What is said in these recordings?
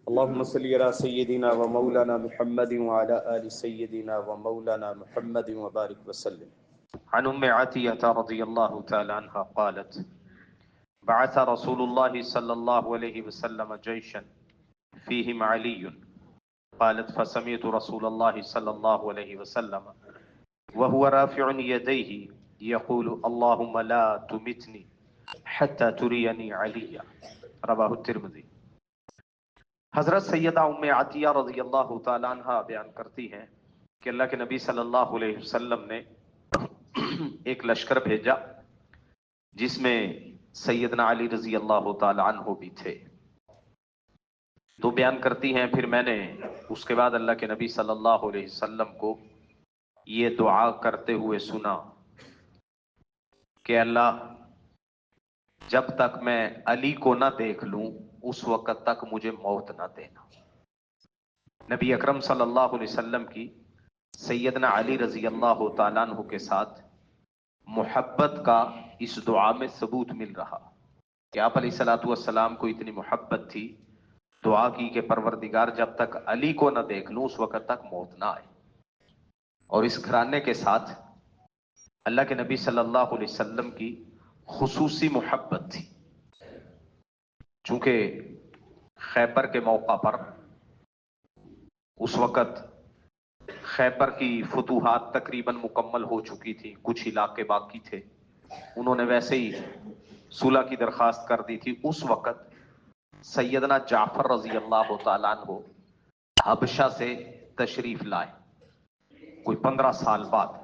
اللهم صل على سيدنا ومولانا محمد وعلى آل سيدنا ومولانا محمد وبارك وسلم. عن عطية رضي الله تعالى عنها قالت بعث رسول الله صلى الله عليه وسلم جيشا فيهم علي. قالت فسمعت رسول الله صلى الله عليه وسلم وهو رافع يديه يقول اللهم لا تمتني حتى تريني عليا. رواہ الترمذی. حضرت سیدہ عطیہ رضی اللہ تعالیٰ عنہ بیان کرتی ہیں کہ اللہ کے نبی صلی اللہ علیہ وسلم نے ایک لشکر بھیجا جس میں سیدنا علی رضی اللہ تعالیٰ عنہ بھی تھے. تو بیان کرتی ہیں پھر میں نے اس کے بعد اللہ کے نبی صلی اللہ علیہ وسلم کو یہ دعا کرتے ہوئے سنا کہ اللہ جب تک میں علی کو نہ دیکھ لوں اس وقت تک مجھے موت نہ دینا. نبی اکرم صلی اللہ علیہ وسلم کی سیدنا علی رضی اللہ تعالیٰ عنہ کے ساتھ محبت کا اس دعا میں ثبوت مل رہا کہ آپ علیہ الصلوۃ والسلام کو اتنی محبت تھی، دعا کی کہ پروردگار جب تک علی کو نہ دیکھ لوں اس وقت تک موت نہ آئے. اور اس گھرانے کے ساتھ اللہ کے نبی صلی اللہ علیہ وسلم کی خصوصی محبت تھی، چونکہ خیبر کے موقع پر اس وقت خیبر کی فتوحات تقریباً مکمل ہو چکی تھی، کچھ علاقے باقی تھے. انہوں نے ویسے ہی صلح کی درخواست کر دی تھی. اس وقت سیدنا جعفر رضی اللہ تعالیٰ عنہ حبشہ سے تشریف لائے کوئی 15 سال بعد.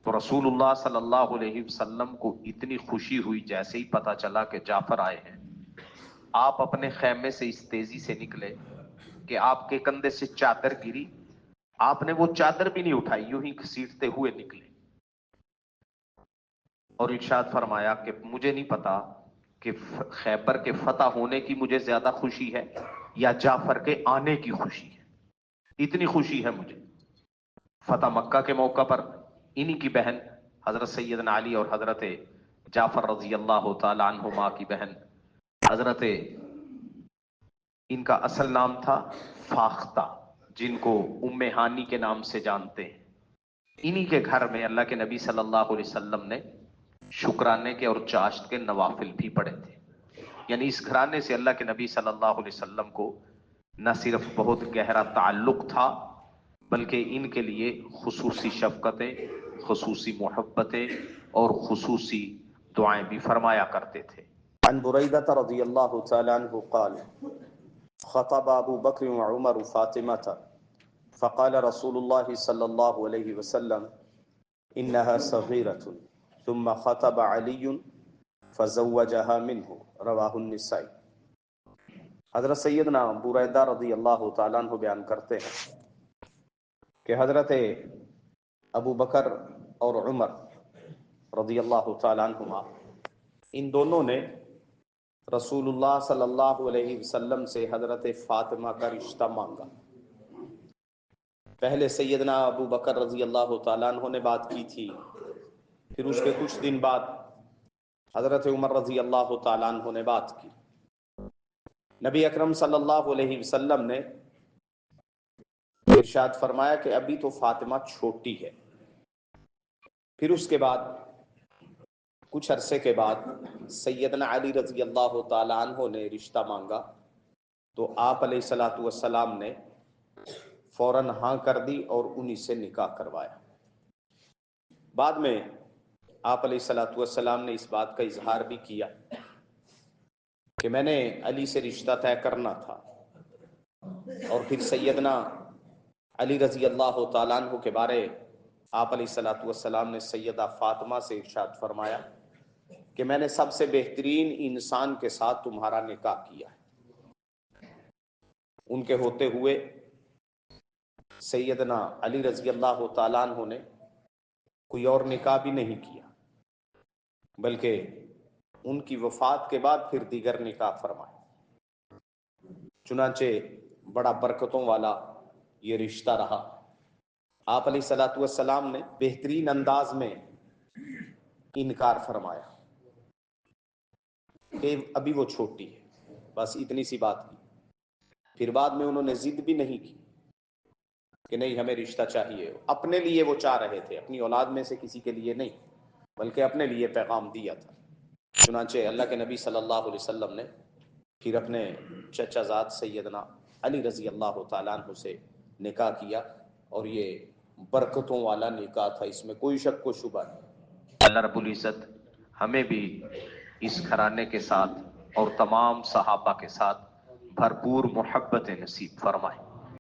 تو رسول اللہ صلی اللہ علیہ وسلم کو اتنی خوشی ہوئی جیسے ہی پتا چلا کہ جعفر آئے ہیں. آپ اپنے خیمے سے اس تیزی سے نکلے کہ آپ کے کندھے سے چادر گری، آپ نے وہ چادر بھی نہیں اٹھائی، یوں ہی گھسیٹتے ہوئے نکلے اور ارشاد فرمایا کہ مجھے نہیں پتا کہ خیبر کے فتح ہونے کی مجھے زیادہ خوشی ہے یا جعفر کے آنے کی خوشی ہے. اتنی خوشی ہے مجھے. فتح مکہ کے موقع پر انہی کی بہن حضرت سیدنا علی اور حضرت جعفر رضی اللہ تعالی عنہما کی بہن حضرت، ان کا اصل نام تھا فاختہ، جن کو ام ہانی کے نام سے جانتے ہیں. انہی کے گھر میں اللہ کے نبی صلی اللہ علیہ وسلم نے شکرانے کے اور چاشت کے نوافل بھی پڑھے تھے. یعنی اس گھرانے سے اللہ کے نبی صلی اللہ علیہ وسلم کو نہ صرف بہت گہرا تعلق تھا بلکہ ان کے لیے خصوصی شفقتیں، خصوصی محبتیں اور خصوصی دعائیں بھی فرمایا کرتے تھے. عن بريدة رضي الله تعالى عنه قال خطب أبو بكر وعمر فاطمة فقال رسول الله صلى الله عليه وسلم إنها صغيرة ثم خطب علي فزوجها منه. رواہ النسائی. حضرت سیدنا بریدہ رضی اللہ تعالیٰ عنہ بیان کرتے ہیں کہ حضرت ابو بکر اور عمر رضی اللہ تعالیٰ عنہما ان دونوں نے رسول اللہ صلی اللہ علیہ وسلم سے حضرت فاطمہ کا رشتہ مانگا. پہلے سیدنا ابو بکر رضی اللہ تعالیٰ عنہ نے بات کی تھی، پھر اس کے کچھ دن بعد حضرت عمر رضی اللہ تعالیٰ عنہ نے بات کی. نبی اکرم صلی اللہ علیہ وسلم نے ارشاد فرمایا کہ ابھی تو فاطمہ چھوٹی ہے. پھر اس کے بعد کچھ عرصے کے بعد سیدنا علی رضی اللہ تعالیٰ عنہ نے رشتہ مانگا تو آپ علیہ الصلوۃ والسلام نے فوراً ہاں کر دی اور انہی سے نکاح کروایا. بعد میں آپ علیہ الصلوۃ والسلام نے اس بات کا اظہار بھی کیا کہ میں نے علی سے رشتہ طے کرنا تھا. اور پھر سیدنا علی رضی اللہ تعالیٰ عنہ کے بارے آپ علیہ الصلوۃ والسلام نے سیدہ فاطمہ سے ارشاد فرمایا کہ میں نے سب سے بہترین انسان کے ساتھ تمہارا نکاح کیا ہے. ان کے ہوتے ہوئے سیدنا علی رضی اللہ تعالیٰ عنہ نے کوئی اور نکاح بھی نہیں کیا بلکہ ان کی وفات کے بعد پھر دیگر نکاح فرمائے. چنانچہ بڑا برکتوں والا یہ رشتہ رہا. آپ علیہ الصلوۃ والسلام نے بہترین انداز میں انکار فرمایا کہ ابھی وہ چھوٹی ہے، بس اتنی سی بات کی. پھر بعد میں انہوں نے ضد بھی نہیں کی کہ نہیں ہمیں رشتہ چاہیے. اپنے لیے وہ چاہ رہے تھے، اپنی اولاد میں سے کسی کے لیے نہیں، بلکہ اپنے لیے پیغام دیا تھا. چنانچہ اللہ کے نبی صلی اللہ علیہ وسلم نے پھر اپنے چچا زاد سیدنا علی رضی اللہ تعالیٰ عنہ سے نکاح کیا، اور یہ برکتوں والا نکاح تھا، اس میں کوئی شک و شبہ نہیں. اللہ رب العزت ہمیں بھی اس گھرانے کے ساتھ اور تمام صحابہ کے ساتھ بھرپور محبت نصیب فرمائے.